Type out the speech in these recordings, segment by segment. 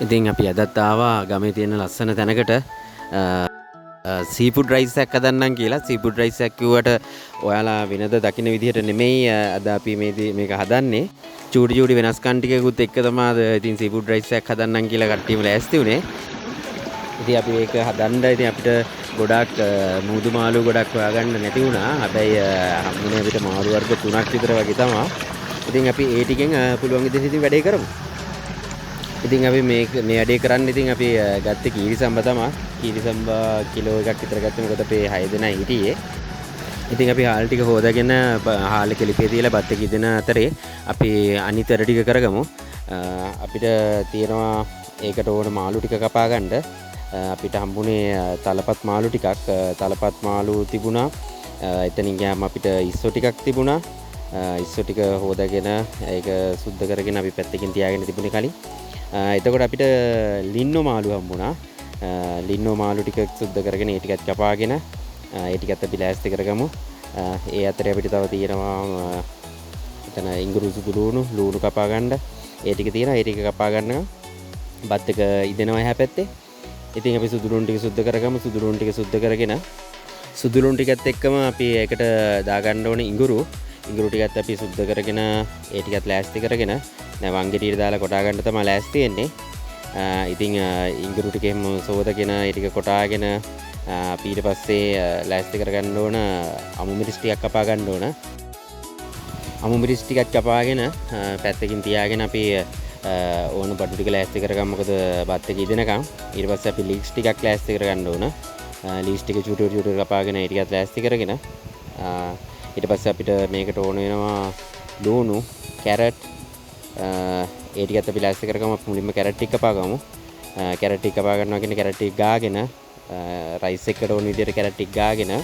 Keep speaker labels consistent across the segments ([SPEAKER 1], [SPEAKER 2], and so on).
[SPEAKER 1] ඉතින් අපි අදත් ආවා ගමේ තියෙන ලස්සන තැනකට සීෆුඩ් රයිස් එකක් හදන්නම් කියලා. සීෆුඩ් රයිස් එකක් කිව්වට ඔයාලා වෙනද දකින්න විදිහට නෙමෙයි අද අපි මේක හදන්නේ. චූටි චූටි වෙනස්කම් ටිකකුත් එක්ක තමයි ඉතින් සීෆුඩ් රයිස් එකක් හදන්නම් කියලා කට්ටියම ලෑස්ති වුණේ. ඉතින් අපි ඒක හදන්න ඉතින් අපිට ගොඩක් මූදු මාළු ගොඩක් හොයාගන්න නැති වුණා. හැබැයි හම්බුනේ අපිට මාළු වර්ග 3ක් විතර වගේ තමයි. ඉතින් අපි ඒ ටිකෙන් පුළුවන් විදිහට ඉතින් වැඩේ කරමු. ඉතින් අපි මේ වැඩේ කරන්න ඉතින් අපි ගත්තේ කීරිසම්බ තමයි. කීරිසම්බ කිලෝ එකක් විතර ගත්තේ. මොකද අපේ 6 දෙනා හිටියේ. ඉතින් අපි හාල් ටික හොදාගෙන හාල් එක ලිපේ තියලා බත් එක ඉදෙන අතරේ අපි අනිත් වැඩ ටික කරගමු. අපිට තියෙනවා ඒකට ඕන මාළු ටික කපා ගන්න. අපිට හම්බුනේ තලපත් මාළු ටිකක්. තලපත් මාළු තිබුණා. එතනින් ගියාම අපිට ඉස්සෝ ටිකක් තිබුණා. ඉස්සෝ ටික හොදාගෙන ඒක සුද්ධ කරගෙන අපි පැත්තකින් තියාගෙන තිබුණේ කලින්. එතකොට අපිට ලින්නෝ මාළු හම්බුණා. ලින්නෝ මාළු ටික සුද්ධ කරගෙන ඒ ටිකත් කපාගෙන ඒ ටිකත් අපි ලෑස්ති කරගමු. ඒ අතරේ අපිට තව තියෙනවා එතන ඉඟුරු සුදු ලුණු කපා ගන්න. ඒ ටික තියෙනවා. ඒ ටික කපා ගන්න බත් එක ඉදෙනවා එහා පැත්තේ. ඉතින් අපි සුදු ලුණු ටික සුද්ධ කරගමු. සුදු ලුණු ටික සුද්ධ කරගෙන සුදු ලුණු ටිකත් එක්කම අපි ඒකට දාගන්න ඕනේ ඉඟුරු ටිකත් අපි සුද්ධ කරගෙන ඒ ටිකත් ලෑස්ති කරගෙන දැන් වංගෙඩියට දාලා කොටා ගන්න තමයි ලෑස්ති වෙන්නේ. ඉතින් ඉඟුරු ටිකෙම සෝදගෙන ඒ ටික කොටාගෙන අපි ඊට පස්සේ ලෑස්ති කරගන්න ඕන අමු මිරිස් ටිකක් කපා ගන්න ඕන. අමු මිරිස් ටිකක් කපාගෙන පැත්තකින් තියාගෙන අපි ඕන බඩු ටික ලෑස්ති කරගමු. මොකද බත් එක ඉදෙනකම්. ඊට පස්සේ අපි ලීක්ස් ටිකක් ලෑස්ති කරගන්න ඕන. ලීක්ස් ටික චූටි චූටි කපාගෙන ඒ ටිකත් ලෑස්ති කරගෙන ඊට පස්සේ අපිට මේකට ඕන වෙනවා ලුණු, කැරට් ඒ ටිකත් අපි ලෑස්ති කරගමු. අපි මුලින්ම කැරට් ටික කපා ගමු. කැරට් ටික කපා ගන්නවා කියන්නේ කැරට් ටික ගාගෙන රයිස් එකට ඕන විදිහට කැරට් ටික ගාගෙන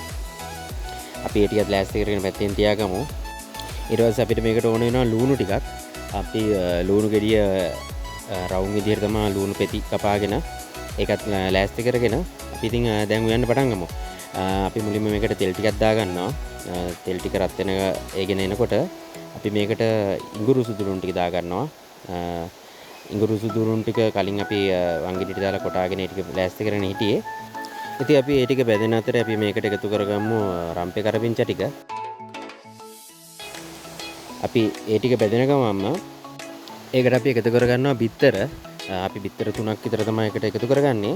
[SPEAKER 1] අපි ඒ ටිකත් ලෑස්ති කරගෙන පැත්තෙන් තියාගමු. ඊට පස්සේ අපිට මේකට ඕන වෙනවා ලුණු ටිකක්. අපි ලුණු ගෙඩිය රවුම් විදිහට තමයි ලුණු පෙති කපාගෙන ඒකත් ලෑස්ති කරගෙන අපි ඉතින් දැන් උයන්න පටන් ගමු. අපි මුලින්ම මේකට තෙල් ටිකක් දාගන්නවා. තෙල් ටික රත් වෙන ඒගෙන එනකොට අපි මේකට ඉඟුරු සුදු ලුණු ටික දාගන්නවා. ඉඟුරු සුදු ලුණු ටික කලින් අපි වංගෙඩියට දාලා කොටාගෙන ඒ ටික ලෑස්ති කරගෙන හිටියේ. ඉතින් අපි ඒ ටික බැදෙන අතරේ අපි මේකට එකතු කරගමු රම්පේ කරපිංචා ටික. අපි ඒ ටික බැදෙන ගමන්ම ඒකට අපි එකතු කරගන්නවා බිත්තර. අපි බිත්තර 3ක් විතර තමයි ඒකට එකතු කරගන්නේ.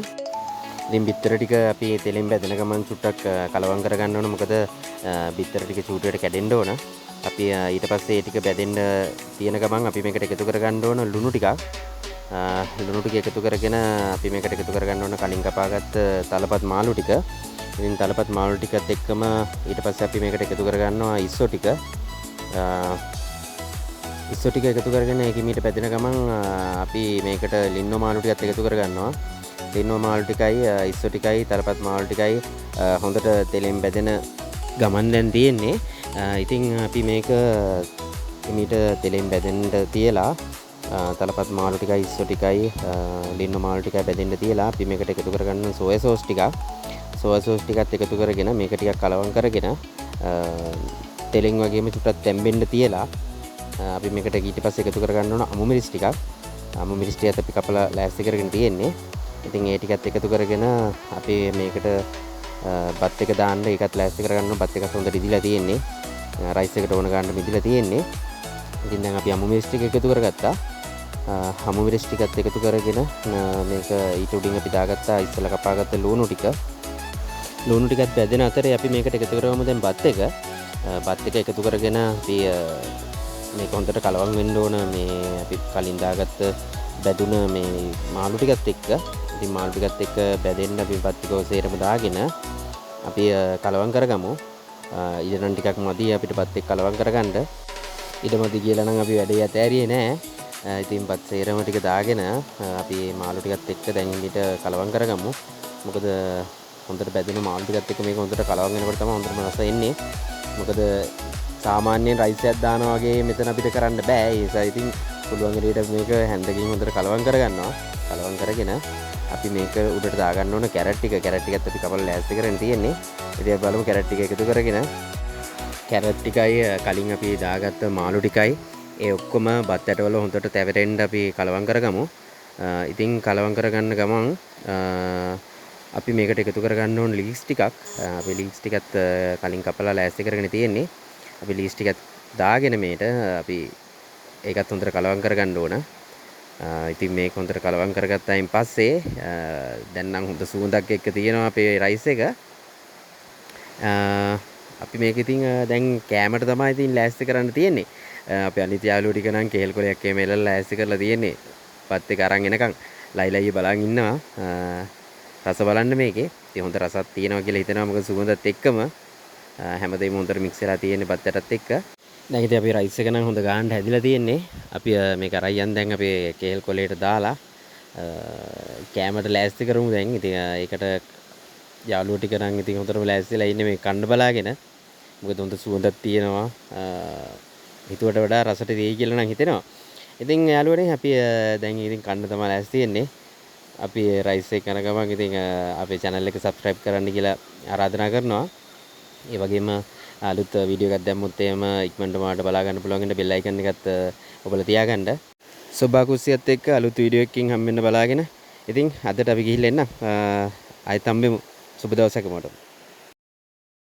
[SPEAKER 1] ඉතින් බිත්තර ටික අපි තෙලෙන් බැදෙන ගමන් චුට්ටක් කලවම් කරගන්න ඕන. මොකද බිත්තර ටික චූටියට කැඩෙන්න ඕන. අපි ඊට පස්සේ ඒ ටික බැදෙන්න තියෙන ගමන් අපි මේකට එකතු කරගන්න ඕන ලුණු ටිකක්. ලුණු ටික එකතු කරගෙන අපි මේකට එකතු කරගන්න ඕන කලින් කපාගත්ත තලපත් මාළු ටික. ඉතින් තලපත් මාළු ටිකත් එක්කම ඊට පස්සේ අපි මේකට එකතු කරගන්නවා ඉස්සෝ ටික. ඉස්සෝ ටික එකතු කරගෙන ඒක මීට පැදෙන ගමන් අපි මේකට ලින්නෝ මාළු ටිකත් එකතු කරගන්නවා. ලින්නෝ මාළු ටිකයි ඉස්සෝ ටිකයි තලපත් මාළු ටිකයි හොඳට තෙලෙන් බැදෙන ගමන් දැන් තියෙන්නේ. ඉතින් අපි මේක මීට තෙලෙන් බැදෙන්න තියලා තලපත් මාළු ටිකයි ඉස්සෝ ටිකයි ලින්නෝ මාළු ටිකයි බැදෙන්න තියලා අපි මේකට එකතු කරගන්න සෝයා සෝස් ටිකක්. සෝයා සෝස් ටිකත් එකතු කරගෙන මේක ටිකක් කලවම් කරගෙන තෙලෙන් වගේම චුට්ටක් තැම්බෙන්න තියලා අපි මේකට ඊට පස්සේ එකතු කරගන්න ඕන අමු මිරිස් ටිකක්. අමු මිරිස් ටිකත් අපි කපලා ලෑස්ති කරගෙන තියෙන්නේ. ඉතින් ඒ ටිකත් එකතු කරගෙන අපි මේකට බත් එක දාන්න ඒකත් ලෑස්ති කරගන්න ඕන. බත් එකත් හොඳට ඉදිලා තියෙන්නේ. රයිස් එකට ඕන ගන්න මිදිලා තියෙන්නේ. ඉතින් දැන් අපි අමු මිරිස් ටික එකතු කරගත්තා. අමු මිරිස් ටිකත් එකතු කරගෙන මේක ඊට උඩින් අපි දාගත්තා ඉස්සලා කපාගත්ත ලුණු ටික. ලුණු ටිකත් බැදෙන අතරේ අපි මේකට එකතු කරගමු දැන් බත් එක. බත් එක එකතු කරගෙන අපි මේක හොඳට කලවම් වෙන්න ඕන. මේ අපි කලින් දාගත්ත බැදුන මේ මාළු ටිකත් එක්ක. ඉතින් මාළු ටිකත් එක්ක බැදෙන්න අපි බත් ටික ඔසේරම දාගෙන අපි කලවම් කරගමු. ඉතින් ටිකක් මදි අපිට බත් එක්ක කලවම් කරගන්න. ඊට මදි කියලා නම් අපි වැඩේ ඇතෑරියේ නෑ. ඉතින් බත් සේරම ටික දාගෙන අපි මාළු ටිකත් එක්ක දැන් ඊට කලවම් කරගමු. මොකද හොඳට බැදුණු මාළු ටිකත් එක්ක මේක හොඳට කලවම් වෙනකොට තමයි හොඳටම රස එන්නේ. මොකද සාමාන්‍යයෙන් රයිස් එකක් දානවා වගේ මෙතන අපිට කරන්න බෑ. ඒ නිසා ඉතින් පුළුවන් විදිහට මේක හැන්දකින් හොඳට කලවම් කරගන්නවා. කලවම් කරගෙන අපි මේක උඩට දාගන්න ඕන කැරට් ටික. කැරට් ටිකත් අපි කපලා ලෑස්ති කරගෙන තියෙන්නේ. ඉතින් අපි බලමු කැරට් ටික එකතු කරගෙන කැරට් ටිකයි කලින් අපි දාගත්ත මාළු ටිකයි ඒ ඔක්කොම බත් ඇටවල හොඳට තැවෙරෙන්න අපි කලවම් කරගමු. ඉතින් කලවම් කරගන්න ගමන් අපි මේකට එකතු කරගන්න ඕන ලීස් ටිකක්. අපි ලීස් ටිකත් කලින් කපලා ලෑස්ති කරගෙන තියෙන්නේ. අපි ලීස් ටිකත් දාගෙන මේට අපි ඒකත් හොඳට කලවම් කරගන්න ඕන. ඉතින් මේක හොඳට කලවම් කරගත්තායින් පස්සේ දැන් නම් හොඳ සුවඳක් එක්ක තියෙනවා අපේ රයිස් එක. අපි මේක ඉතින් දැන් කෑමට තමයි ඉතින් ලෑස්ති කරන්න තියෙන්නේ. අපි අනිත් යාළුවෝ ටික නම් කෙහෙල් කොලයක් එහෙම එලලා ලෑස්ති කරලා තියෙන්නේ. පත් එක අරන් එනකන් ලයිලයි බලන් ඉන්නවා. රස බලන්න මේකේ. ඉතින් හොඳ රසක් තියෙනවා කියලා හිතනවා. මොකද සුවඳත් එක්කම හැමදේම හොඳට මික්ස් වෙලා තියෙන්නේ පත්තටත් එක්ක. දැන් ඉතින් අපි රයිස් එක නම් හොඳ ගාන්න හැදිලා තියෙන්නේ. අපි මේක අරයන් දැන් අපේ කේල් කොලේට දාලා කෑමට ලෑස්ති කරමු දැන්. ඉතින් ඒකට යාළුවෝ ටික නම් ඉතින් හොඳටම ලෑස්තිලා ඉන්නේ මේ කන්න බලාගෙන. මොකද හොඳ සුවඳක් තියෙනවා. හිතුවට වඩා රසට දෙයි කියලා නම් හිතෙනවා. ඉතින් යාළුවනේ අපි දැන් ඉතින් කන්න තමයි ලෑස්ති වෙන්නේ. අපි රයිස් එක කන ගමන් ඉතින් අපේ channel එක subscribe කරන්න කියලා ආරාධනා කරනවා. ඒ වගේම අලුත් වීඩියෝ එකක් දැම්මොත් එහෙම ඉක්මනට මාට බලා ගන්න පුළුවන් ඉන්න bell icon එකත් ඔබලා තියාගන්න. සොබා කුස්සියත් එක්ක අලුත් වීඩියෝ එකකින් හම්බෙන්න බලාගෙන. ඉතින් අදට අපි ගිහිල්ලා එන්න. ආයෙත් හම්බෙමු. සුබ දවසක් මොකට.